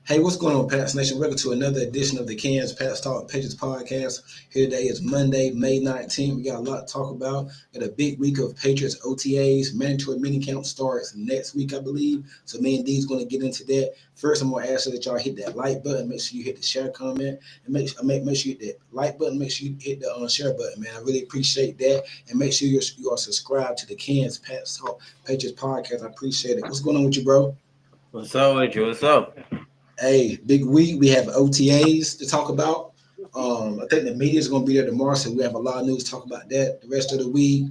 Hey, what's going on, Pats Nation? Welcome to another edition of the Cans Pats Talk Patriots podcast. Here today is Monday, May 19th. We got a lot to talk about. Got a big week of Patriots OTAs. Mandatory minicamp starts next week, I believe. So me and D's going to get into that. First, I'm going to ask you that y'all hit that like button. Make sure you hit the share comment. And make sure you hit that like button. Make sure you hit the share button, man. I really appreciate that. And make sure you are subscribed to the Cans Pats Talk Patriots podcast. I appreciate it. What's going on with you, bro? What's up with you? What's up? Hey, big week. We have OTAs to talk about. I think the media is going to be there tomorrow, so we have a lot of news to talk about that the rest of the week.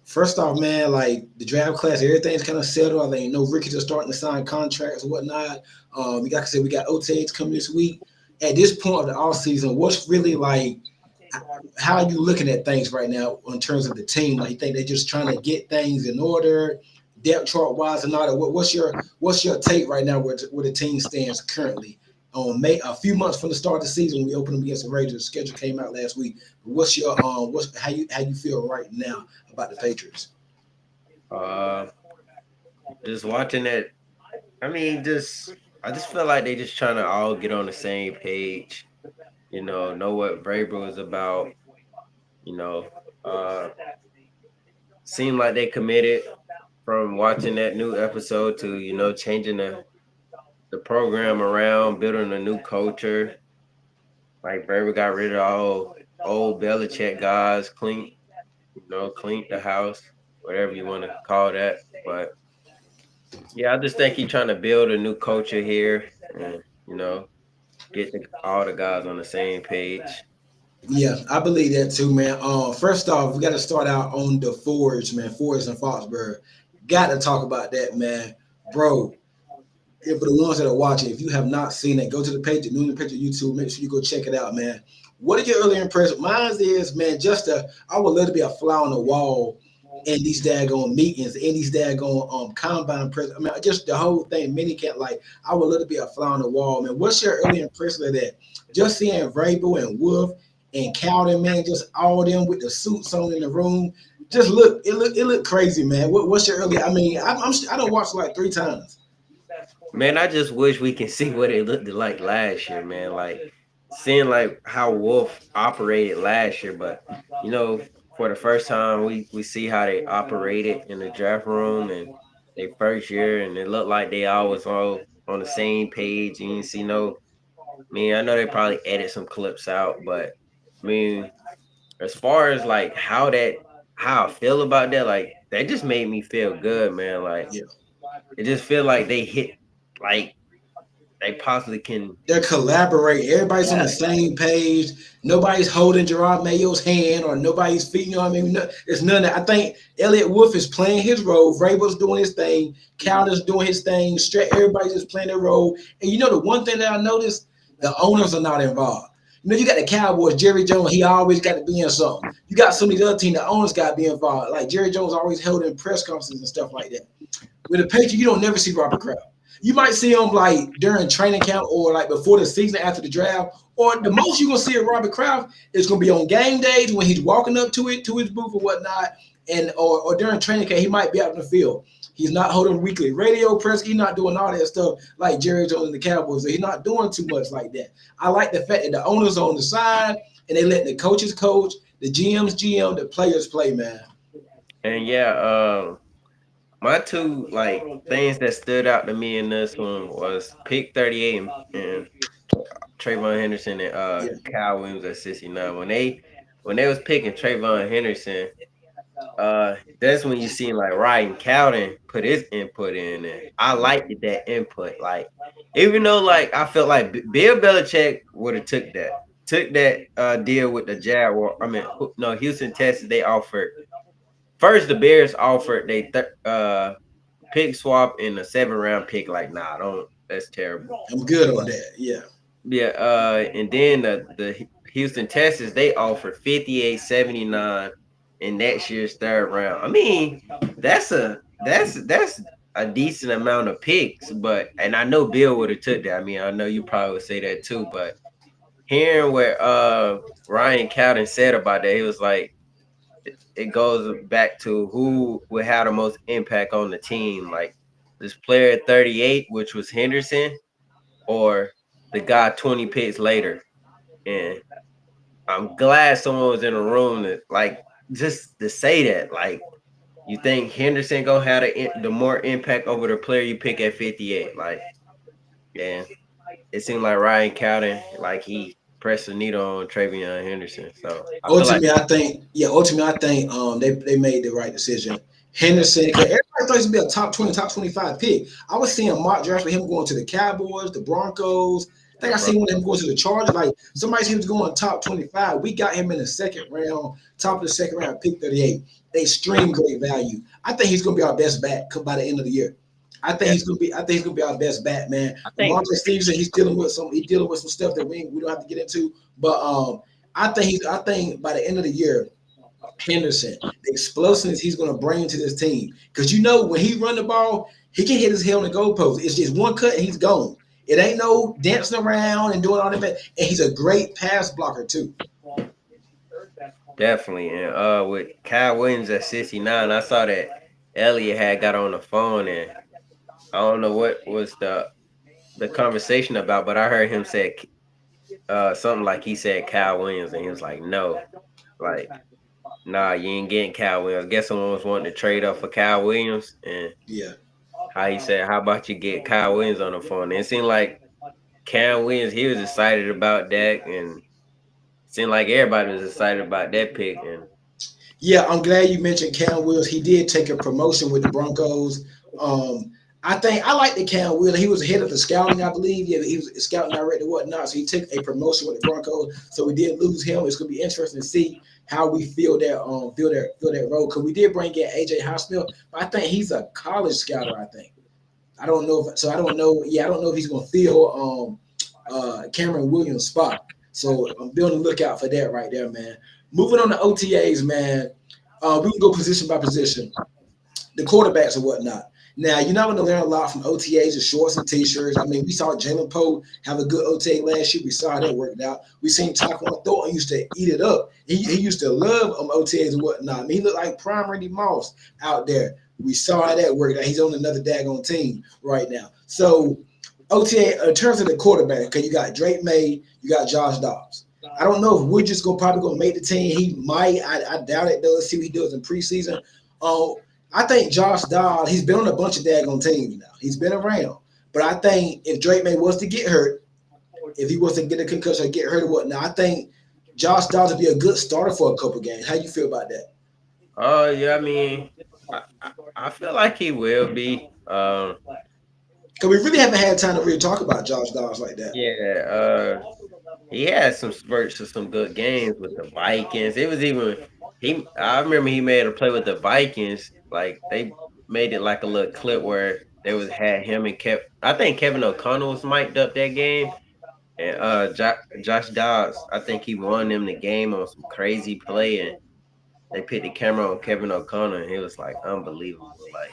First off, man, like the draft class, everything's kind of settled. I think no rookies are starting to sign contracts and whatnot. We got OTAs coming this week. At this point of the offseason, what's really like? How are you looking at things right now in terms of the team? Like, you think they're just trying to get things in order, depth chart wise, and all that? What's your take right now where the team stands currently? On May, a few months from the start of the season, when we opened them against the Raiders. The schedule came out last week. But what's your how you feel right now about the Patriots? Just watching it. I mean, I just feel like they just trying to all get on the same page. Know what Vrabel is about. You know, uh, seem like they committed from watching that new episode to changing the program around, building a new culture. Like Vrabel got rid of all old Belichick guys, clean the house, whatever you want to call that. But yeah, I just think he's trying to build a new culture here and, get all the guys on the same page. Yeah, I believe that too, man. First off, we got to start out on the Forge, man. Forge and Foxborough. Got to talk about that, man. Bro, for the ones that are watching, if you have not seen it, go to the page, New England Patriots YouTube. Make sure you go check it out, man. What are your early impressions? Mine is, man, I would love to be a fly on the wall in these daggone meetings, in these daggone combine press. I mean, just the whole thing, minicamp. Like, I would love to be a fly on the wall, man. What's your early impression of that? Just seeing Vrabel and Wolf and Cowden, man, just all of them with the suits on in the room. It looked crazy, man. What's your early? I mean, I don't watch like 3 times. Man, I just wish we can see what it looked like last year, man. Like seeing like how Wolf operated last year, but for the first time we see how they operated in the draft room and their first year, and it looked like they all was all on the same page. You didn't see no. I mean, I know they probably edit some clips out, but I mean, as far as like how I feel about that, like that just made me feel good, man. Like Yeah. it just feel like they hit like they possibly can. They're collaborating. Everybody's on the same page. Nobody's holding Gerard Mayo's hand or nobody's feet. You know what I mean? No, it's none of that. I think Elliott Wolf is playing his role. Vrabel's doing his thing. Cowden's doing his thing. Everybody's just playing their role. And the one thing that I noticed, the owners are not involved. You got the Cowboys, Jerry Jones, he always got to be in something. You got some of these other teams, the owners got to be involved. Like Jerry Jones always held in press conferences and stuff like that. With the Patriots, you don't never see Robert Kraft. You might see him like during training camp or like before the season after the draft, or the most you're gonna see of Robert Kraft is gonna be on game days when he's walking up to his booth or whatnot, and or during training camp he might be out in the field. He's not holding weekly radio press. He's not doing all that stuff like Jerry Jones and the Cowboys. He's not doing too much like that. I like the fact that the owners are on the side and they let the coaches coach, the GMs GM, the players play, man. And yeah, my two like things that stood out to me in this one was pick 38 and TreVeyon Henderson and Kyle Williams at 69. When they was picking TreVeyon Henderson, that's when you seen like Ryan Cowden put his input in, and I liked that input. Like, even though like I felt like Bill Belichick would have took that deal with the Jaguar. I mean, no, Houston, Texas. They offered first the Bears offered pick swap and a 7th-round pick. Like, nah, don't. That's terrible. I'm good on that. Yeah. Yeah. And then the Houston Texans, they offered 58.79 in next year's 3rd round. I mean, that's a decent amount of picks, but and I know Bill would have took that. I mean, I know you probably would say that too, but hearing what Ryan Cowden said about that, he was like, it goes back to who would have the most impact on the team, like this player at 38, which was Henderson, or the guy 20 picks later. And I'm glad someone was in the room that, like, just to say that, like, you think Henderson gonna have the more impact over the player you pick at 58? Like, yeah, it seemed like Ryan Cowden, like he pressed the needle on TreVeyon Henderson. So I feel like Ultimately, I think they made the right decision. Henderson, because everybody thought he was gonna be a top 20, top 25 pick. I was seeing mock drafts with him going to the Cowboys, the Broncos. I think I seen one of him going to the Chargers. Like somebody said he was going top 25. We got him in the 2nd round, top of the 2nd round, pick 38. Extreme great value. I think he's gonna be our best bat by the end of the year. I think he's gonna be our best bat, man. Ramondre Stevenson, he's dealing with some stuff that we don't have to get into. But I think by the end of the year, Henderson, the explosiveness he's gonna bring to this team. Because when he run the ball, he can hit his head on the goalpost. It's just one cut and he's gone. It ain't no dancing around and doing all that. And he's a great pass blocker too. definitely. And with Kyle Williams at 69, I saw that Elliott had got on the phone, and I don't know what was the conversation about, but I heard him say something like he said Kyle Williams, and he was like, no, like, nah, you ain't getting Kyle Williams. I guess someone was wanting to trade up for Kyle Williams, and Yeah. how he said, how about you get Kyle Williams on the phone? And it seemed like Kyle Williams, he was excited about that, and it seemed like everybody was excited about that pick. And Yeah, I'm glad you mentioned Cam Williams. He did take a promotion with the Broncos. I think I like the Cam Williams. He was head of the scouting, I believe. Yeah, he was a scouting director and whatnot. So he took a promotion with the Broncos. So we did lose him. It's gonna be interesting to see how we feel that role. Because we did bring in AJ Hospital, but I think he's a college scouter. I think. I don't know. I don't know. Yeah, I don't know if he's gonna fill Cameron Williams' spot. So I'm be on the lookout for that right there, man. Moving on to OTAs, man. We can go position by position. The quarterbacks and whatnot. Now, you're not going to learn a lot from OTAs and shorts and T-shirts. I mean, we saw Jalen Poe have a good OTA last year. We saw how that worked out. We seen Taquan Thornton used to eat it up. He used to love OTAs and whatnot. I mean, he looked like prime Randy Moss out there. We saw how that worked out. He's on another daggone team right now. So, OTA, in terms of the quarterback, okay, you got Drake Maye, you got Josh Dobbs. I don't know if we're just probably going to make the team. He might. I doubt it, though. Let's see what he does in preseason. I think Josh Dobbs, he's been on a bunch of daggone teams now. He's been around. But I think if Drake Maye was to get hurt, if he was to get a concussion or get hurt or whatnot, I think Josh Dobbs would be a good starter for a couple games. How you feel about that? yeah, I mean, I feel like he will be. Because we really haven't had time to really talk about Josh Dobbs like that. Yeah, he had some spurts of some good games with the Vikings. It was even I remember he made a play with the Vikings. Like they made it like a little clip where they had him and I think Kevin O'Connell was mic'd up that game. And Josh Dobbs, I think he won them the game on some crazy play, and they put the camera on Kevin O'Connell, and he was like unbelievable. Like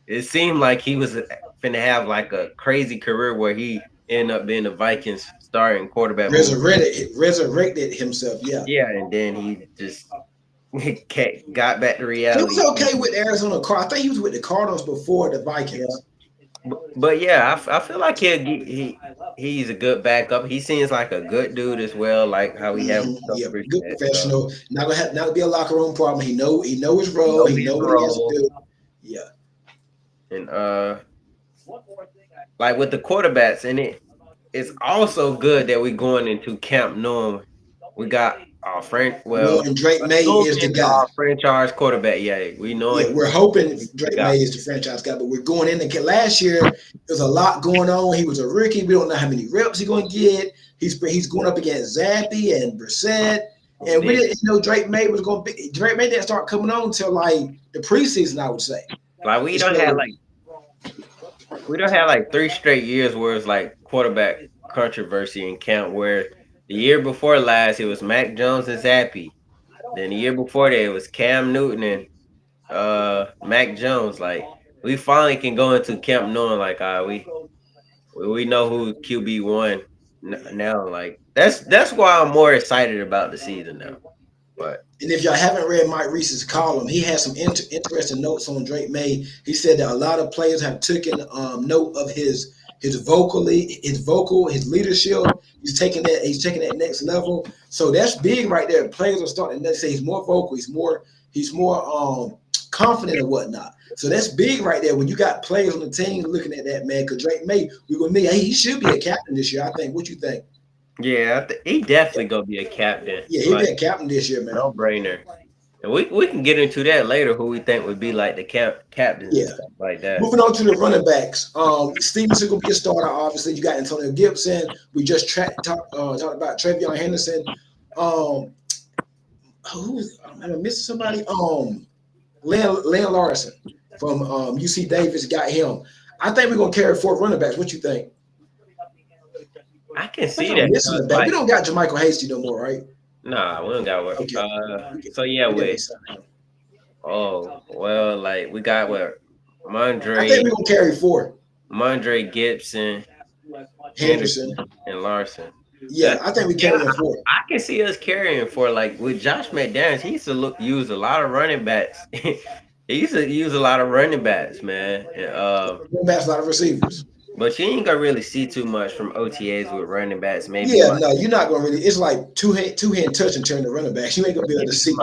it seemed like he was finna have like a crazy career where he ended up being the Vikings starting quarterback. Resurrected himself, yeah. Yeah, and then he just got back to reality. He was okay with Arizona Cardinals. I think he was with the Cardinals before the Vikings. Yeah. But yeah, I feel like he's a good backup. He seems like a good dude as well, like how we have. Good professional. Not gonna be a locker room problem. He know his role. He know what he has to do. Yeah. And like with the quarterbacks, and it's also good that we're going into camp knowing we got our friend. Well, and Drake Maye is the guy. Our franchise quarterback. Yeah, we know it. We're hoping Drake Maye is the franchise guy, but we're going in. Last year, there's a lot going on. He was a rookie. We don't know how many reps he's going to get. He's going up against Zappy and Brissett. And we didn't know Drake Maye was going to be. Drake Maye didn't start coming on until like the preseason, I would say. Like we don't have we don't have like 3 straight years where it's like quarterback controversy in camp. Where the year before last it was Mac Jones and Zappy. Then the year before that it was Cam Newton and Mac Jones. Like we finally can go into camp knowing like we know who QB1 now. Like that's why I'm more excited about the season now. But And if y'all haven't read Mike Reese's column, he has some interesting notes on Drake Maye. He said that a lot of players have taken note of his vocal, his leadership. He's taking that next level. So that's big right there. Players are starting to say he's more vocal. He's more confident and whatnot. So that's big right there. When you got players on the team looking at that, man, because Drake Maye, he should be a captain this year, I think. What you think? yeah, he definitely gonna be a captain. Yeah, he'll be a captain this year, man. No brainer. And we can get into that later. Who we think would be like the captains and stuff like that. Moving on to the running backs. Stevenson gonna be a starter. Obviously, you got Antonio Gibson. We just talked about TreVeyon Henderson. I'm missing somebody. Len Larson from UC Davis got him. I think we're gonna carry 4 running backs. What you think? I can see that. Like, we don't got Jermichael Hasty no more, right? Nah, we don't got what. Okay. So yeah, like we got what Ramondre. I think we're gonna carry 4. Ramondre Gibson, Henderson, and Larson. Yeah, I think we carry 4. I can see us carrying 4. Like with Josh McDaniels, he used to use a lot of running backs. He used to use a lot of running backs, man. Running backs, a lot of receivers. But you ain't gonna really see too much from OTAs with running backs. Maybe. Yeah, no, you're not gonna really. It's like two hand touch and turn the running backs. You ain't gonna be able to see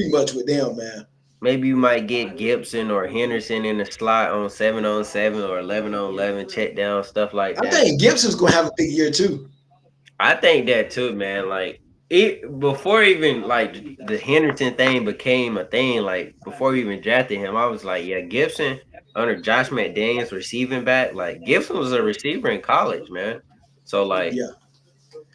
much with them, man. Maybe you might get Gibson or Henderson in the slot on 7-on-7 or 11-on-11 check down stuff like that. I think Gibson's gonna have a big year too. I think that too, man. Like before even like the Henderson thing became a thing, like before we even drafted him, I was like, yeah, Gibson under Josh McDaniels receiving back. Like Gibson was a receiver in college, man. So like,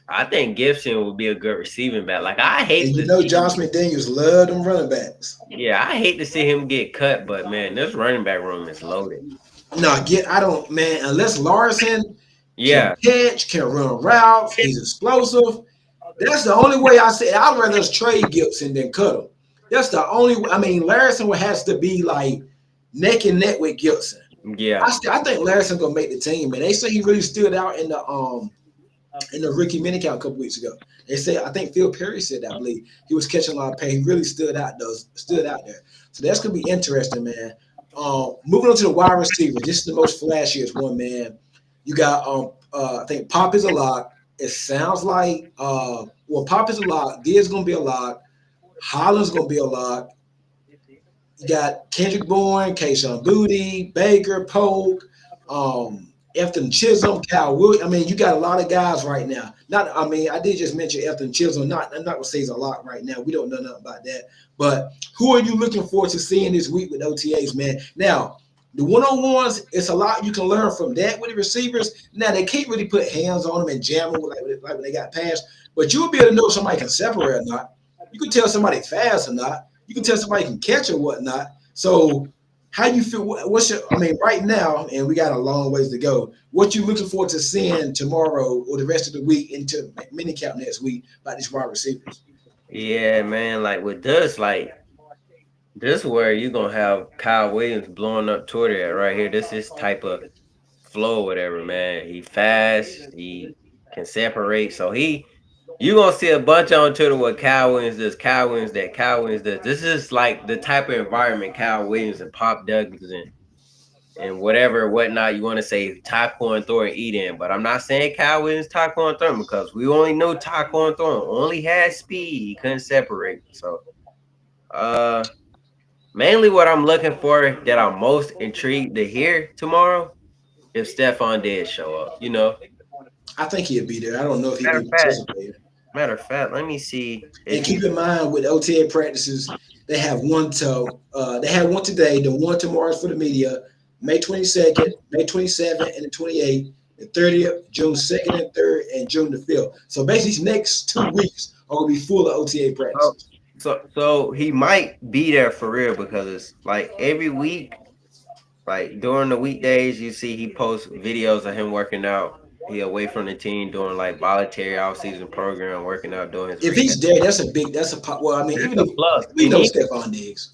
I think Gibson will be a good receiving back. Like I hate Josh McDaniels love them running backs. Yeah, I hate to see him get cut, but man, this running back room is loaded. No, unless Larson can catch, can run routes, he's explosive. That's the only way I say I'd rather us trade Gibson than cut him. That's the only way. I mean, Larson has to be like neck and neck with Gibson. Yeah. I think Larson's gonna make the team, man. They say he really stood out in the rookie minicamp a couple weeks ago. They say, I think Phil Perry said that, I believe. He was catching a lot of pay. He really stood out there. So that's gonna be interesting, man. Moving on to the wide receivers. This is the most flashiest one, man. You got I think Pop is a lock. It sounds like Pop is a lock. Diaz gonna be a lock. Holland's gonna be a lock. You got Kendrick Bourne, Kayshon Boutte, Baker, Polk, Efton Chisholm, Cal Williams. I mean, you got a lot of guys right now. I did just mention Efton Chisholm. I'm not gonna say he's a lot right now. We don't know nothing about that. But who are you looking forward to seeing this week with OTAs, man? Now, the one-on-ones, it's a lot you can learn from that with the receivers. Now, they can't really put hands on them and jam them like when they got passed. But you'll be able to know if somebody can separate or not. You can tell somebody fast or not. You can tell somebody can catch or whatnot. So how you feel? Right now, and we got a long ways to go. What you looking forward to seeing tomorrow or the rest of the week into minicamp next week about these wide receivers? Yeah, man. Like with this, this is where you're going to have Kyle Williams blowing up Twitter at right here. This is type of flow, whatever, man. He fast. He can separate. So you're going to see a bunch on Twitter what Kyle Williams does, Kyle Williams that, Kyle Williams does. This is like the type of environment Kyle Williams and Pop Douglas and whatnot you want to say Tyquan Thornton eat in. But I'm not saying Kyle Williams, Tyquan Thornton, because we only know Tyquan Thornton only had speed. He couldn't separate. So, mainly what I'm looking for that I'm most intrigued to hear tomorrow if Stephon Diggs show up, I think he'll be there. I don't know if he'll be participating. Matter of fact, let me see. And keep in mind with OTA practices, they have one they had one today, the one tomorrow is for the media, May 22nd, May 27th, and the 28th, the 30th, June 2nd and 3rd, and June the 5th. So basically these next 2 weeks are gonna be full of OTA practices. So he might be there for real because it's like every week Like during the weekdays, you see he posts videos of him working out. He away from the team doing like voluntary off-season program, working out, doing his If rehab. he's there, that's a well. I mean, That's even a if plus. we And know he Stephon Diggs,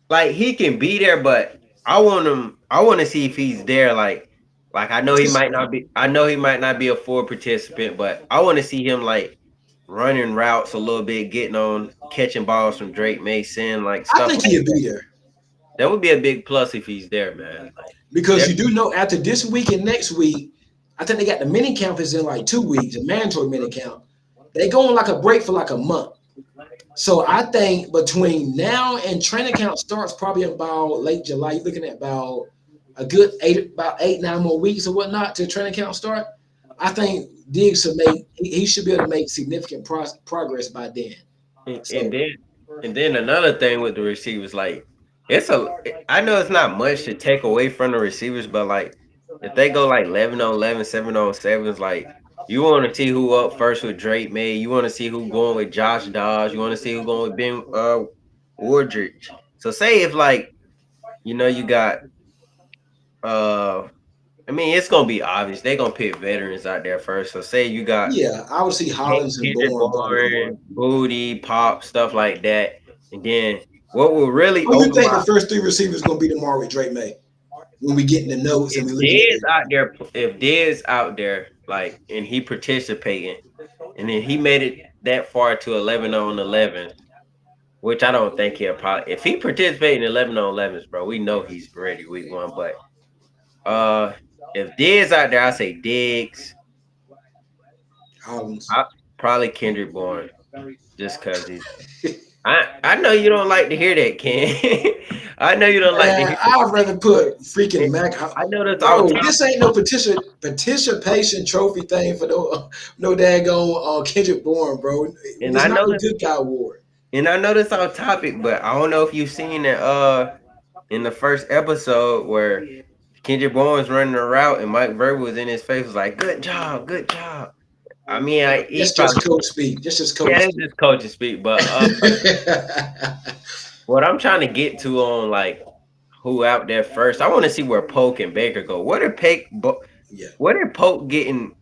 like he can be there, but I want him. I want to see if he's there. Like I know he might not be. I know he might not be a full participant, but I want to see him like running routes a little bit, getting on, catching balls from Drake Mason, like I stuff think like he'll that. be there That would be a big plus if he's there, man. Like because that. you do know after this week and next week, I think they got the mini camp is in like 2 weeks, a mandatory mini camp. They go on like a break for like a month. So I think between now and training camp starts probably about late July. You're looking at about a good about 8, 9 more weeks or whatnot to training camp start. I think Diggs should make he should be able to make significant progress by then. And, and So then and then another thing with the receivers, like it's a I know it's not much to take away from the receivers, but like if they go like 11 on 11, 7 on 7s, like you want to see who up first with Drake May. You want to see who going with Josh Dodge. You want to see who going with Ben Wardridge. So say if like you got uh I mean it's gonna be obvious. They're gonna pick veterans out there first. So say you got yeah, I would see Hollins and Kendrick Bourne probably more. Bourne, Booty, Pop, stuff like that. And then what will really Who you open think my the first three receivers going to be tomorrow with Drake May? When we get in the notes and if we looking at Diz it, out there, if Diz out there, like, and he participating, and then he made it that far to 11 on 11, which I don't think he'll probably. If he participating in 11 on 11s, bro, we know he's ready week one. But uh, if Diz out there, I say Diggs. Hollins. I probably Kendrick Bourne, just cause he's. I know you don't like to hear that, Ken. I know you don't like to Man, hear I'd rather put freaking it. Mac. I know that's all Bro, top, this ain't no participation trophy thing for no daggone Kendrick Bourne, bro. and It's I not know no that, good guy award. and I know that's off topic, but I don't know if you've seen that in the first episode where Kendrick Bourne was running a route and Mike Vrabel was in his face was like, "Good job, good job." I mean, he That's just probably coach speak. That's just coach yeah, that's speak. just coaching speak, but what I'm trying to get to on like who out there first, I want to see where Polk and Baker go. Yeah. What did Polk getting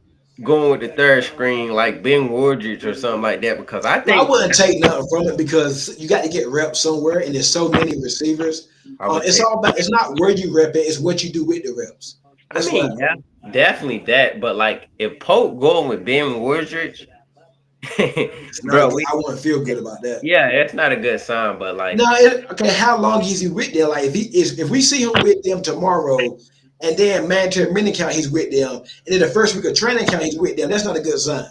going with the third screen like Ben Wardridge or something like that? Because I Well, I think wouldn't take nothing from it because you got to get reps somewhere, and there's so many receivers. I would It's take. all about. It's not where you rep it; it's what you do with the reps. I That's what I mean, yeah, definitely that. But like, if Polk going with Ben Wardridge, It's not a bro, good. we I wouldn't feel good about that. yeah, it's not a good sign. But like, No, okay. How long is he with them? Like if we see him with them tomorrow, and then mandatory mini count he's with them, and then the first week of training count he's with them, that's not a good sign.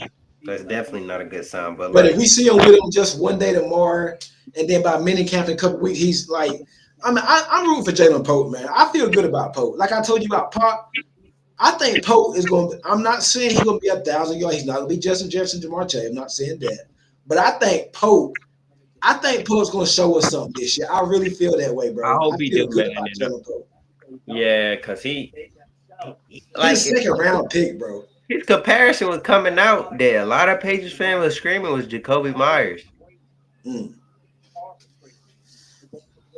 that's definitely not a good sign. But But if like, we see him with them just one day tomorrow, and then by mini camp in a couple weeks, he's like, I'm rooting for Jalen Pope, man. I feel good about Pope. Like I told you about Pop, I think Pope is going. I'm not saying he's going to be 1,000 yards. He's not going to be Justin Jefferson, Jamar Chase. I'm not saying that, but I think Pope. I think Pope's going to show us something this year. I really feel that way, I bro. I hope he feel do, good man. about Jalen Pope. Yeah, because He's a like second round pick, bro. his comparison was coming out that a lot of Patriots fans was screaming was Jacoby Myers. Mm.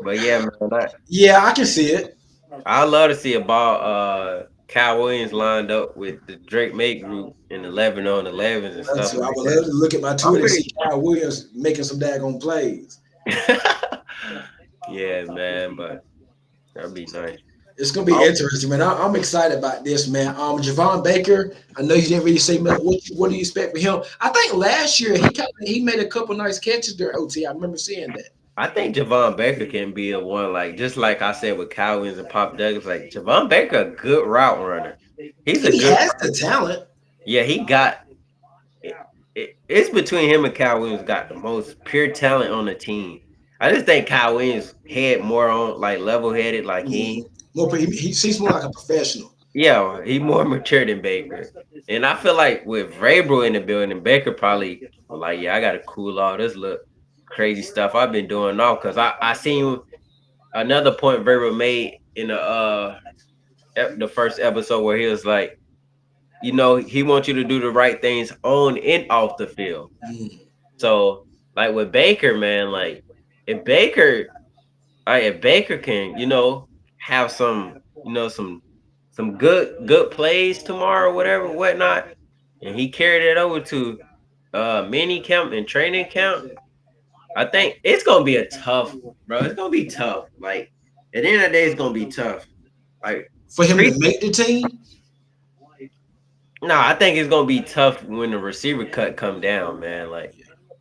But yeah, man, Yeah, I can see it. I love to see a ball Kyle Williams lined up with the Drake May group in 11 on 11s and stuff So I like would that. love to look at my I'm Twitter and pretty see Kyle Williams making some daggone plays. yeah, man, but that'd be nice. It's gonna be interesting, man. I'm excited about this, man. Javon Baker. I know you didn't really say much. What do you expect for him? I think last year he made a couple nice catches during OT. I remember seeing that. I think Javon Baker can be the one, like just like I said with Kyle Williams and Pop Douglas, like Javon Baker, a good route runner. He's a He good, has the talent. yeah. He got it's between him and Kyle Williams got the most pure talent on the team. I just think Kyle Williams had more on like level headed, like Mhm. He seems more like a professional. yeah, he more mature than Baker. And I feel like with Vrabel in the building, Baker probably like, yeah, I gotta cool all this look crazy stuff I've been doing now. Cause I seen another point Vrabel made in the first episode where he was like, he wants you to do the right things on and off the field. Mm. So like with Baker, man, like if Baker can, have some, some good plays tomorrow, whatever, whatnot, and he carried it over to mini camp and training camp. I think it's gonna be a tough, bro. It's gonna be tough. Like at the end of the day, it's gonna be tough. Like For him to make the team? no, I think it's gonna be tough when the receiver cut come down, man. Like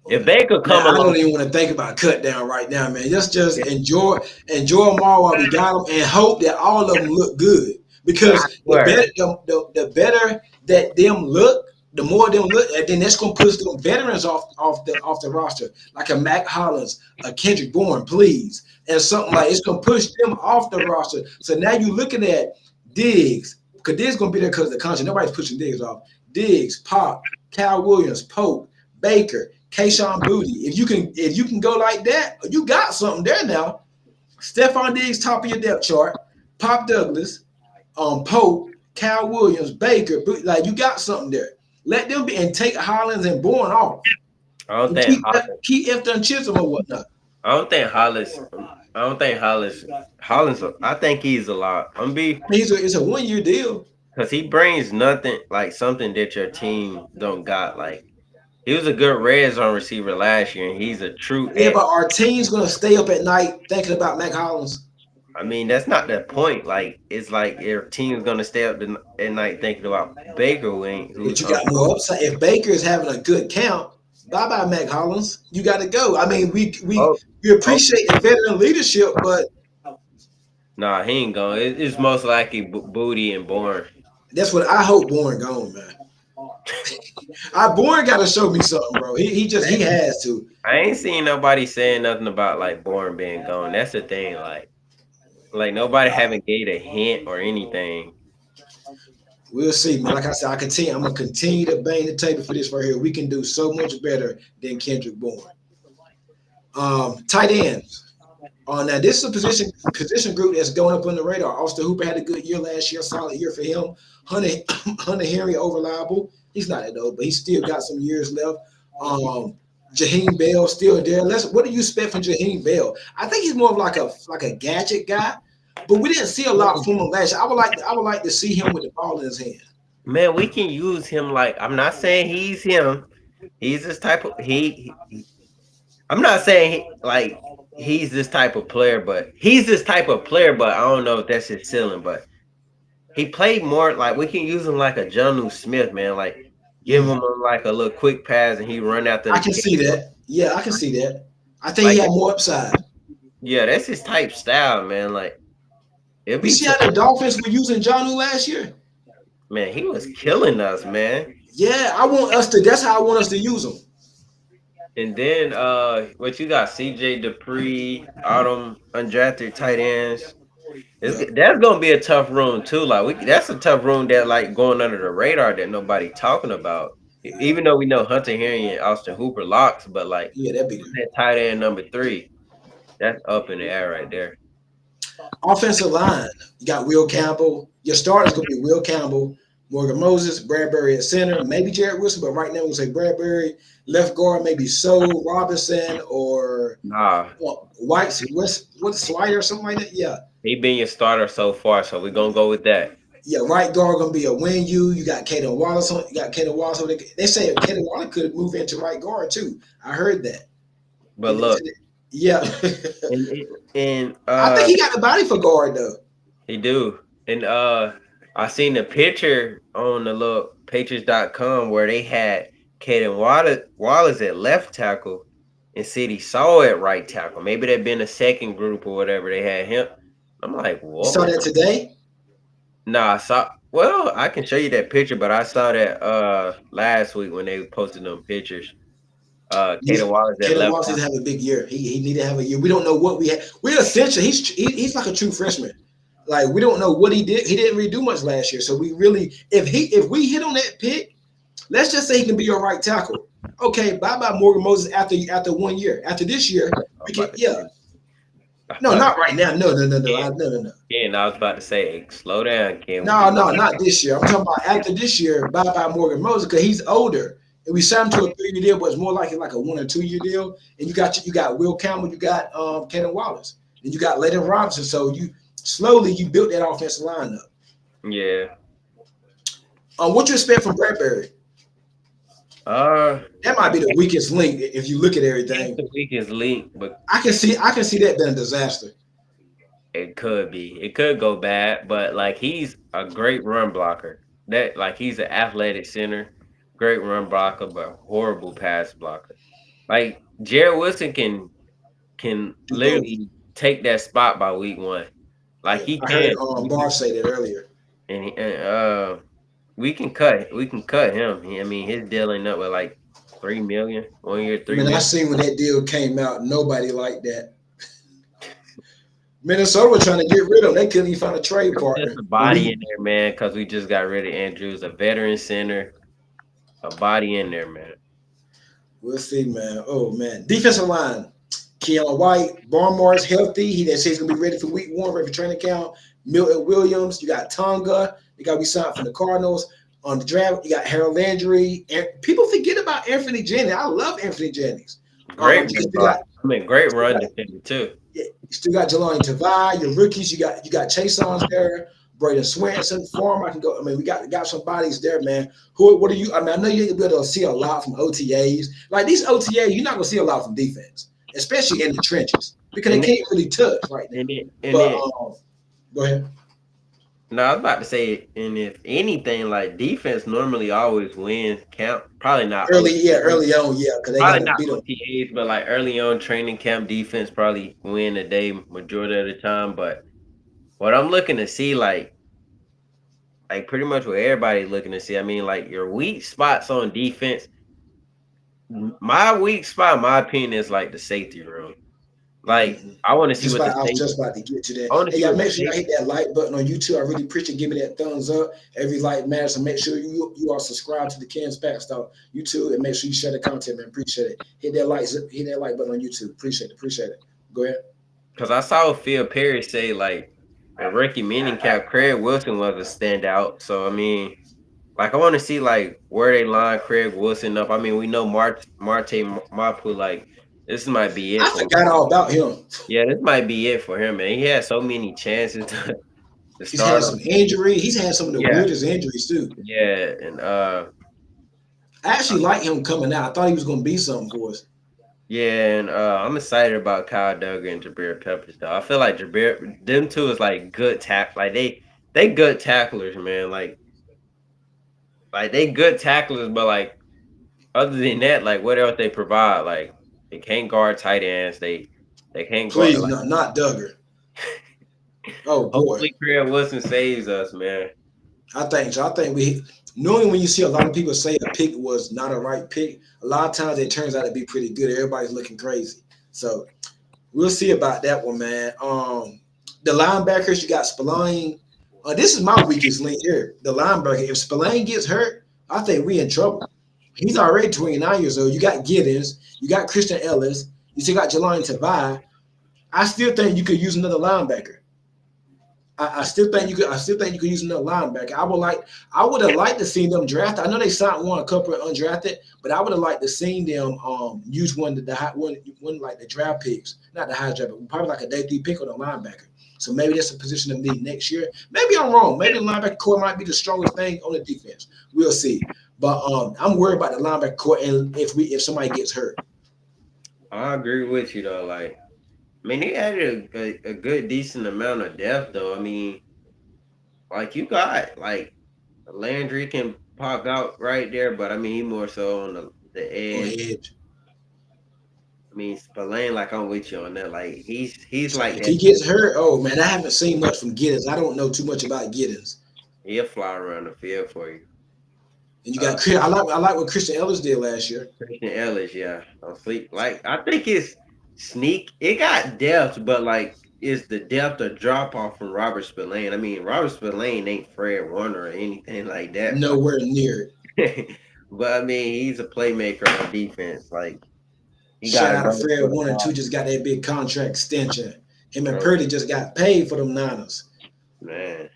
if Baker Man, come I don't along, even want to think about cut down right now, man. Just enjoy them all while we got them, and hope that all of them look good. I Because swear, the better that them look, the more them look, and then that's gonna push them veterans off the roster, like a Mac Hollins, a Kendrick Bourne, please, and something like it's gonna push them off the roster. So now you're looking at Diggs, because Diggs gonna be there because of the contract. Nobody's pushing Diggs off. Diggs, Pop, Cal Williams, Pope, Baker, Kayshawn Booty. If you can go like that, you got something there now. Stephon Diggs, top of your depth chart. Pop Douglas, Pope, Cal Williams, Baker, like you got something there. Let them be and take Hollins and Bourne off. I don't And think keep Efton Chisholm or whatnot. I don't think Hollis. I don't think Hollins. I think he's a lot. It's a 1 year deal. Because he brings nothing like something that your team don't got. Like he was a good red zone receiver last year, and he's a true. Yeah, but our team's gonna stay up at night thinking about Mac Hollins. I mean, that's not the point. Like it's like your team's gonna stay up at night thinking about Baker Wing, But who's you got more upside. If Baker is having a good count, bye bye Mac Hollins. You got to go. I mean, we oh, appreciate the veteran leadership, but nah, he ain't going. It's most likely Booty and Bourne. that's what I hope. Bourne gone, man. Bourne got to show me something, bro. He has to. I ain't seen nobody saying nothing about like Bourne being gone. That's the thing. Like nobody haven't gave a hint or anything. We'll see, man. Like I said, I'm gonna continue to bang the table for this right here. We can do so much better than Kendrick Bourne. Tight ends. Now this is a position group that's going up on the radar. Austin Hooper had a good year last year, solid year for him. Hunter Henry over reliable. He's not that old, but he's still got some years left. Jaheim Bell still there. What do you expect from Jaheim Bell? I think he's more of like a gadget guy, but we didn't see a lot from him last year. I would like to see him with the ball in his hand. Man, we can use him. Like I'm not saying he's him. He's this type of I'm not saying he's this type of player, but he's this type of player. But I don't know if that's his ceiling. But he played more like we can use him like a Jonnu Smith, man. Like give him like a little quick pass and he run after. I can see that. Yeah, I can see that. I think he had more upside. Yeah, that's his type style, man. Like you see how the Dolphins were using Jonnu last year? Man, he was killing us, man. Yeah, that's how I want us to use him. And then what you got? CJ Dupree, Autumn, undrafted tight ends. That's gonna be a tough room too. Like that's a tough room that like going under the radar that nobody talking about. Even though we know Hunter Henry and Austin Hooper locks, but like that'd be that tight end number 3. That's up in the air right there. Offensive line, you got Will Campbell. Your starter's gonna be Will Campbell, Morgan Moses, Bradbury at center, maybe Jared Wilson, but right now we'll say Bradbury. Left guard, maybe Robinson or White, what's Slider or something like that. Yeah, he been your starter so far, so we're gonna go with that. Yeah, right guard gonna be a Win-U. You got Caden Wallace on. You got Caden Wallace on. They say Caden Wallace could move into right guard too. I heard that. But look, yeah, and I think he got the body for guard though. He do, and I seen the picture on the little Patriots.com where they had Caden Wallace at left tackle and City Saw at right tackle. Maybe that been a second group or whatever. They had him. I'm like, what? You saw that today? Nah, I saw. Well, I can show you that picture, but I saw that last week when they posted them pictures. Caden Wallace at left. Wallace have a big year. He need to have a year. We don't know what we have. We're essentially he's like a true freshman. Like we don't know what he did. He didn't really do much last year. So we really, if we hit on that pick, let's just say he can be your right tackle. Okay, bye Morgan Moses after 1 year. After this year, we can, No, not right now. No. Ken, I was about to say, slow down, Ken. No, not this year. I'm talking about after this year, bye Morgan Moses, because he's older. And we signed him to a 3-year deal, but it's more likely like a 1 or 2 year deal. And you got Will Campbell, you got Caden Wallace, and you got Layden Robinson. So slowly you built that offensive line up. Yeah. What you expect from Bradbury? That might be the weakest link if you look at everything. The weakest link, but I can see that being a disaster. it could be. It could go bad, but like he's a great run blocker. That like he's an athletic center, great run blocker, but horrible pass blocker. Like Jared Wilson can Do both. literally take that spot by week 1. Like Yeah, he I heard can. Barr say that earlier. And we can cut him. I mean, his deal ain't up with like 3 million 1 year, 3 Man, I million. seen when that deal came out, nobody liked that. Minnesota was trying to get rid of him. They couldn't even find a trade partner. Just a body in there, man, because we just got rid of Andrews, a veteran center, a body in there, man. We'll see, man. Oh, man. Defensive line. Keon White. Barmore is healthy. They say he's going to be ready for week 1, ready for training camp. Milton Williams. You got Tonga. They got to be signed from the Cardinals. On the draft, you got Harold Landry. And people forget about Anthony Jennings. I love Anthony Jennings. Great run defender, too. Yeah, you still got Jelani Tavai, your rookies. You got Chase on there, Braden Swanson, Form. I can go. I mean, we got some bodies there, man. What are you? I mean, I know you're gonna be able to see a lot from OTAs. Like these OTAs, you're not gonna see a lot from defense, especially in the trenches because they can't really touch right now. Go ahead. No, I was about to say, and if anything, like defense normally always wins camp. Probably not early on, because they probably got not beat them. OTAs, but like early on training camp defense probably win the day majority of the time. But what I'm looking to see, like pretty much what everybody's looking to see. I mean, like your weak spots on defense. My weak spot, in my opinion, is like the safety room. Like I want to see I was just about to get to that. Hey, y'all, make sure y'all hit that like button on YouTube. I really appreciate giving that thumbs up. Every like matters. So make sure you are subscribed to the Kansas Pack Style YouTube and make sure you share the content, man. Appreciate it. Hit that like button on YouTube. Appreciate it. Go ahead. Because I saw Phil Perry say like a rookie meaning cap, Craig Wilson was a standout. So I mean, like I want to see like where they line Craig Wilson up. I mean, we know Marte Mapu, like this might be it. I forgot all about him. Yeah, this might be it for him, man. He had so many chances to He's had some injury. He's had some of the weirdest injuries too. Yeah, and I actually like him coming out. I thought he was going to be something for us. Yeah, and I'm excited about Kyle Duggar and Jabril Peppers though. I feel like them two is like good tackle. Like they good tacklers, man. Like they good tacklers, but like other than that, like what else they provide? Like they can't guard tight ends. They can't guard. Please, not Duggar. Oh boy. Hopefully Craig Wilson saves us, man. I think so. I think we normally when you see a lot of people say a pick was not a right pick, a lot of times it turns out to be pretty good. Everybody's looking crazy. So we'll see about that one, man. The linebackers, you got Spillane. This is my weakest link here. The linebacker. If Spillane gets hurt, I think we in trouble. He's already 29 years old. You got Giddens, you got Christian Elliss, you still got Jelani Tavai. I still think you could use another linebacker. I still think you could use another linebacker. I would have liked to see them drafted. I know they signed a couple of undrafted, but I would have liked to see them use one like the draft picks, not the high draft, but probably like a day 3 pick on a linebacker. So maybe that's a position of need next year. Maybe I'm wrong. Maybe the linebacker core might be the strongest thing on the defense. We'll see. But I'm worried about the linebacker core and if somebody gets hurt. I agree with you though. Like, I mean, they added a good, decent amount of depth, though. I mean, like, you got, like, Landry can pop out right there, but, I mean, he more so on the edge. I mean, Spillane, like, I'm with you on that. Like, he's like if he gets hurt, oh, man, I haven't seen much from Giddens. I don't know too much about Giddens. He'll fly around the field for you. And you got I like what Christian Elliss did last year. Christian Elliss, yeah. Don't sleep. Like, I think it's sneak. It got depth, but like, is the depth a drop off from Robert Spillane? I mean, Robert Spillane ain't Fred Warner or anything like that. Nowhere near it. But I mean, he's a playmaker on defense. Like, shout out to Fred Warner too. Just got that big contract extension. Him and Purdy just got paid for them Niners. Man,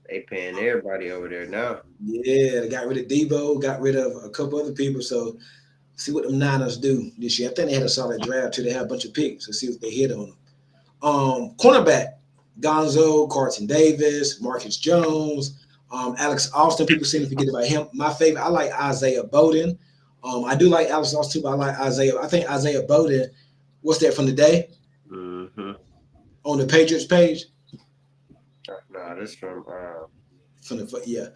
they paying everybody over there now. Yeah, they got rid of Debo, got rid of a couple other people. So. See what them Niners do this year. I think they had a solid draft too. They had a bunch of picks. So see what they hit on them. Cornerback. Gonzo, Carlton Davis, Marcus Jones, Alex Austin. People seem to forget about him. My favorite, I like Isaiah Bowden. I do like Alex Austin too, but I like Isaiah. I think Isaiah Bowden. What's that from the day Mm-hmm. on the Patriots page? Nah, this from From the yeah.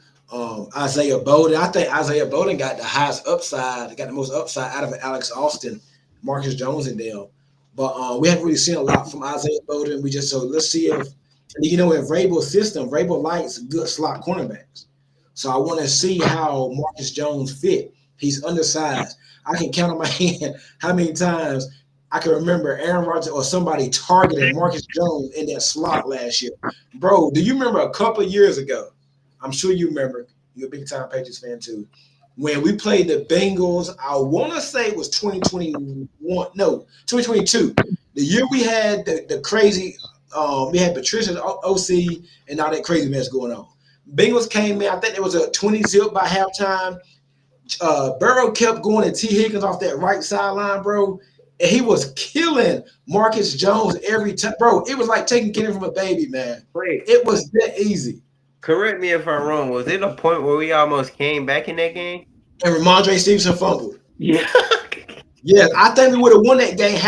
Isaiah Bowden. I think Isaiah Bowden got the highest upside, got the most upside out of Alex Austin, Marcus Jones, and them. But we haven't really seen a lot from Isaiah Bowden. We just so let's see if in Vrabel's system, Vrabel likes good slot cornerbacks. So I want to see how Marcus Jones fit. He's undersized. I can count on my hand how many times I can remember Aaron Rodgers or somebody targeting Marcus Jones in that slot last year. Bro, do you remember a couple of years ago? I'm sure you remember. You're a big time Patriots fan too. When we played the Bengals, I want to say it was 2021. No, 2022. The year we had the crazy, we had Patricia OC and all that crazy mess going on. Bengals came in. I think it was a 20 zip by halftime. Burrow kept going at T. Higgins off that right sideline, bro. And he was killing Marcus Jones every time. Bro, it was like taking Kenny from a baby, man. wait. It was that easy. Correct me if I'm wrong. Was it a point where we almost came back in that game? And Ramondre Stevenson fumbled. Yeah. Yeah, I think we would have won that game.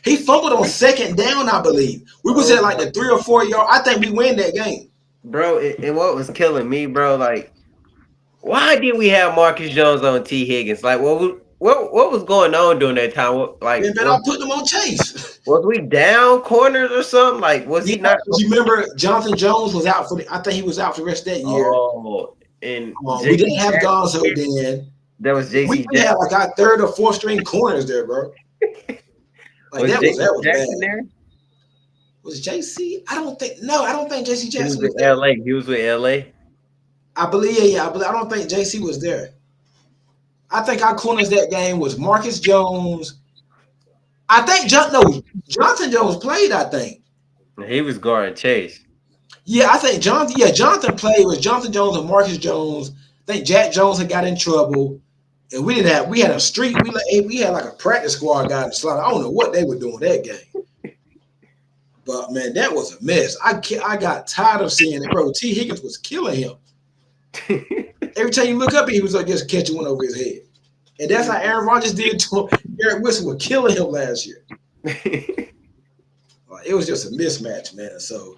He fumbled on second down, I believe. We was at like the 3 or 4 yard. I think we win that game. Bro, and what was killing me, bro, like, why did we have Marcus Jones on T. Higgins? Like, what was going on during that time? And then I put them on Chase. Was we down corners or something? Like, was he not? You remember Jonathan Jones was out I think he was out for the rest of that year. Oh, and we didn't have Gonzo then. That was JC. We had like our third or fourth string corners there, bro. Like that was Jackson bad. there? Was JC? I don't think JC Jackson was there. LA. He was with LA. I believe, I don't think JC was there. I think our corners that game was Marcus Jones. I think Jonathan Jones played, I think. He was guarding Chase. Yeah, I think Jonathan played. It was Jonathan Jones and Marcus Jones. I think Jack Jones had got in trouble. And we had a street. We had like a practice squad guy in the slot. I don't know what they were doing that game. But man, that was a mess. I got tired of seeing it, bro. T. Higgins was killing him. Every time you look up, he was just catching one over his head. And that's how Aaron Rodgers did to him. Garrett Wilson was killing him last year. It was just a mismatch, man. So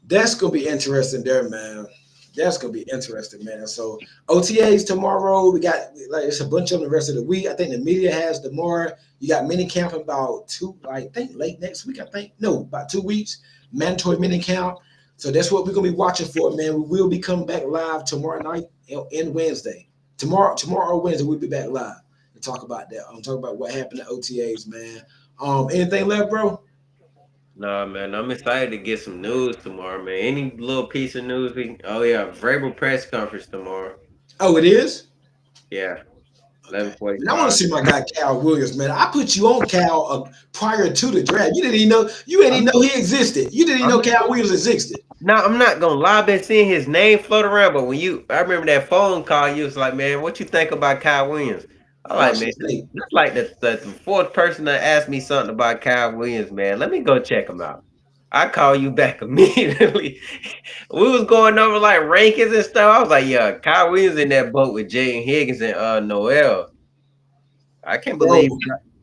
that's gonna be interesting there, man. That's gonna be interesting, man. So OTAs tomorrow. We got it's a bunch of them the rest of the week. I think the media has tomorrow. You got mini camp about I think late next week. About 2 weeks. Mandatory mini camp. So that's what we're gonna be watching for, man. We will be coming back live tomorrow night and Wednesday. Tomorrow or Wednesday, we'll be back live and talk about that. Talk about what happened at OTAs, man. Anything left, bro? Nah, man, I'm excited to get some news tomorrow, man. Any little piece of news Vrabel press conference tomorrow. Oh, it is? Yeah. 11:45. I want to see my guy Cal Williams, man. I put you on Cal prior to the draft. You didn't even know he existed. You didn't even know Cal Williams existed. No, I'm not gonna lie. I've been seeing his name float around, but I remember that phone call. You was like, "Man, what you think about Kyle Williams?" I'm like, "Man, that's like the fourth person that asked me something about Kyle Williams, man. Let me go check him out." I call you back immediately. We was going over like rankings and stuff. I was like, "Yeah, Kyle Williams in that boat with Jaden Higgins and Noel." I can't believe.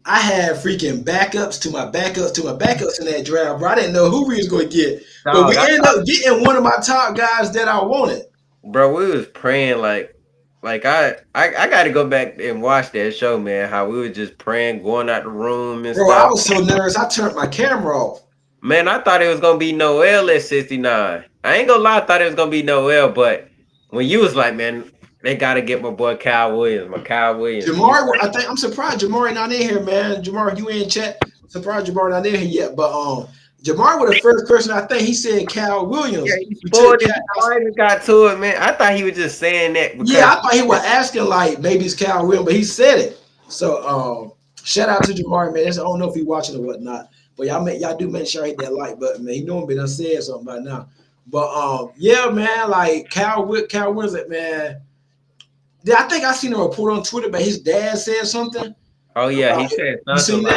I had freaking backups to my backups in that draft, bro. I didn't know who we was going to get. But we ended up getting one of my top guys that I wanted. Bro, we was praying like I got to go back and watch that show, man, how we were just praying, going out the room and stuff. I was so nervous. I turned my camera off. Man, I thought it was going to be Noel at 69. I ain't going to lie, I thought it was going to be Noel, but when you was like, man, they got to get my boy Kyle Williams. Jamar, I'm surprised Jamar not in here, man. Jamar, you in chat? I'm surprised Jamar not in here yet. But Jamar was the first person I think he said Kyle Williams. Yeah, he got to it, man. I thought he was just saying that. I thought he was asking like maybe it's Kyle Williams, but he said it. So shout out to Jamar, man. I don't know if he's watching or whatnot, but y'all do make sure I hit that like button, man. He normally done said something by now. But yeah, man, like Kyle Williams, man. I think I seen a report on Twitter, but his dad said something. Oh yeah, he said something.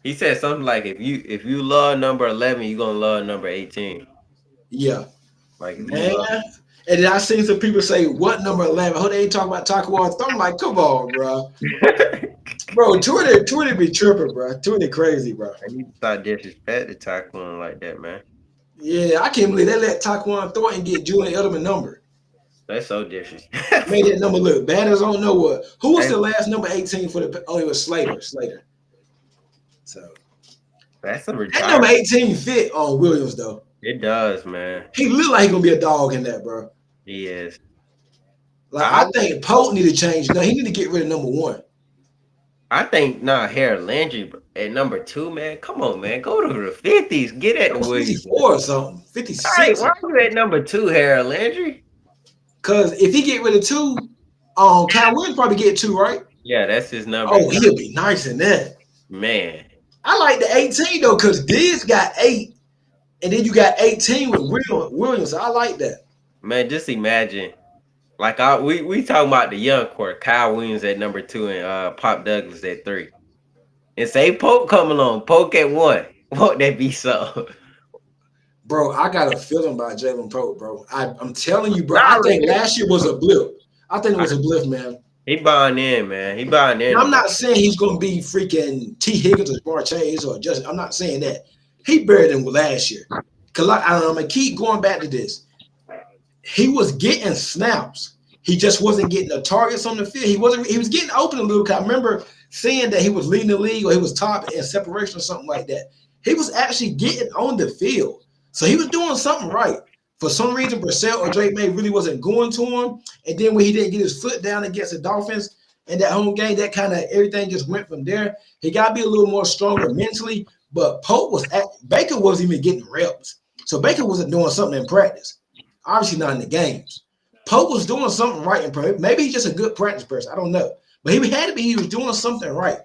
He said something like if you love number 11, you're gonna love number 18. Yeah, Like if you man. look, And then I seen some people say, "What number 11?" Who they ain't talking about Taekwondo? I'm like, come on, bro. Bro, Twitter be tripping, bro. Twitter crazy, bro. I need to start disrespecting Taekwondo like that, man. Yeah, I can't believe they let Taekwondo Thornton get Julian Edelman number. That's so disrespectful. Made that number look bad as I don't know what. Who was Hey, the last number 18 for the? Oh, it was Slater. So that's a that number retirement. 18 fit on Williams though. It does, man. He look like he gonna be a dog in that, bro. He is. Like I I think Pope need to change. No, he need to get rid of number 1. I think Harold Landry at number 2, man. Come on, man. Go to the 50s. Get at That the was Williams. 54 or something, All right, 56. why are you at number 2, Harold Landry? Because if he get rid of 2, Cal Williams probably get 2, right? Yeah, that's his number. Oh, he'll be nice in that. Man. I like the 18 though, because Diz got 8, and then you got 18 with Williams. I like that. Man, just imagine. Like we talking about the young core, Kyle Williams at number 2 and Pop Douglas at 3. And say Poke come along, Poke at 1. Won't that be so? Bro, I got a feeling about Jalen Pope, bro. I'm telling you, bro. Not I think really. last year was a blip. I think it was a blip, man. He buying in, man. He buying in. And I'm not saying he's going to be freaking T. Higgins or Jamar Chase or just. I'm not saying that. He better than last year. Cause I'm gonna keep going back to this. He was getting snaps. He just wasn't getting the targets on the field. He was getting open a little. Cause I remember seeing that he was leading the league or he was top in separation or something like that. He was actually getting on the field. So he was doing something right. For some reason, Brissett or Drake May really wasn't going to him. And then when he didn't get his foot down against the Dolphins in that home game, that kind of everything just went from there. He got to be a little more stronger mentally. But Baker wasn't even getting reps. So Baker wasn't doing something in practice. Obviously not in the games. Pope was doing something right in practice. Maybe he's just a good practice person. I don't know. But he had to be. He was doing something right.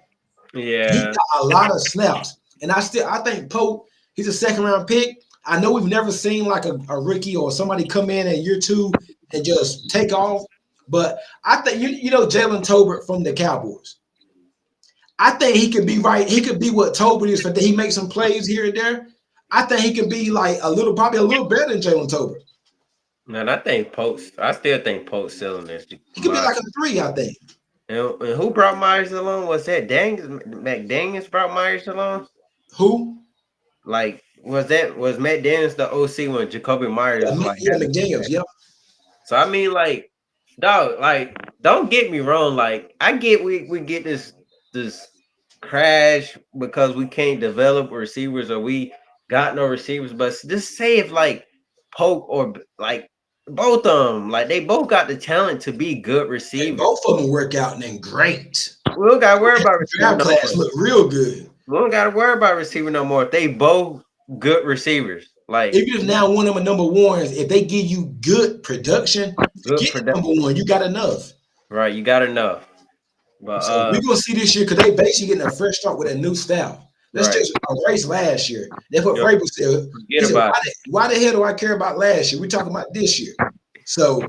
Yeah. He got a lot of snaps. And I think Pope, he's a second-round pick. I know we've never seen like a rookie or somebody come in year 2 and just take off. But I think, you know Jalen Tolbert from the Cowboys. I think he could be right. He could be what Tolbert is, but he makes some plays here and there. I think he could be like probably a little better than Jalen Tolbert. Man, I still think Pope's selling this. He could be like a 3, I think. And who brought Myers along? Was that McDaniels brought Myers along? Who? Like, was Matt Daniels the OC when Jacoby Myers was like? Yeah, McDaniels, yep. So I mean, like, dog, like, don't get me wrong. Like, I get we get this crash because we can't develop receivers or we got no receivers. But just say if like Polk or like both of them, like they both got the talent to be good receivers. And both of them work out and then great. We don't gotta worry about receiving. Class look real good. We don't gotta worry about receiving no more. If they both good receivers. Like even if now one of them are number 1s, if they give you good production, number 1, you got enough. Right, you got enough. But so we're gonna see this year because they basically getting a fresh start with a new style. Let's just erase last year. That's what Vrabel said. Why the hell do I care about last year? We're talking about this year. So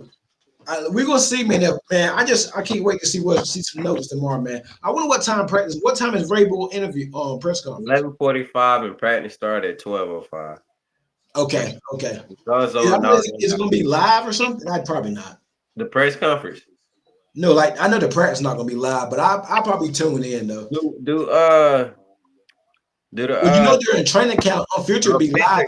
we're gonna see, man. I can't wait to see some notes tomorrow, man. I wonder what time practice. What time is Vrabel interview press conference? 11:45 and practice started at 12:05. Okay. Is it gonna be live or something? Probably not. The press conference. No, like I know the practice is not gonna be live, but I'll probably tune in though. During training camp, future will be live.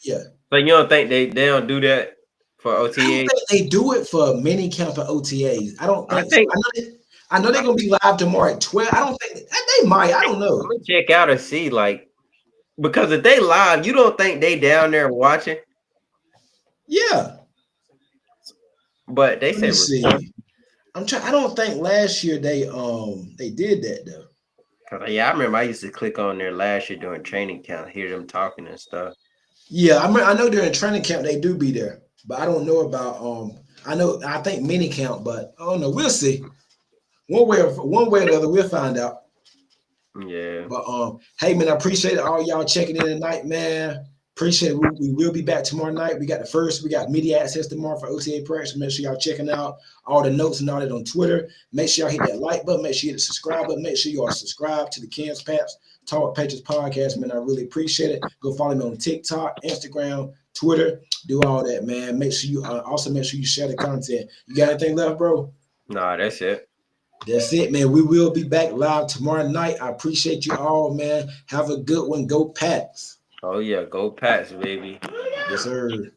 Yeah. So you don't think they don't do that for OTAs? I don't think they do it for mini camp for OTAs. I don't think. I know they're gonna be live tomorrow at 12. I don't think they might. I don't know. I'm gonna check out and see, like, because if they live, you don't think they down there watching? Yeah. But they said. See. I don't think last year they did that though. Yeah, I remember I used to click on there last year during training camp, hear them talking and stuff. Yeah, I know during training camp they do be there, but I don't know about I think mini camp, but I don't know. We'll see. One way or the other, we'll find out. Yeah. But hey man, I appreciate all y'all checking in tonight, man. Appreciate it. We will be back tomorrow night. We got media access tomorrow for OTA practice. Make sure y'all checking out all the notes and all that on Twitter. Make sure y'all hit that like button. Make sure you hit the subscribe button. Make sure you are subscribed to the Ken's Paps Talk Patriots podcast, man. I really appreciate it. Go follow me on TikTok, Instagram, Twitter, do all that, man. Make sure you also make sure you share the content. You got anything left, bro? Nah, that's it. That's it, man. We will be back live tomorrow night. I appreciate you all, man. Have a good one. Go Pats. Oh yeah, go Pats, baby. Yes, sir.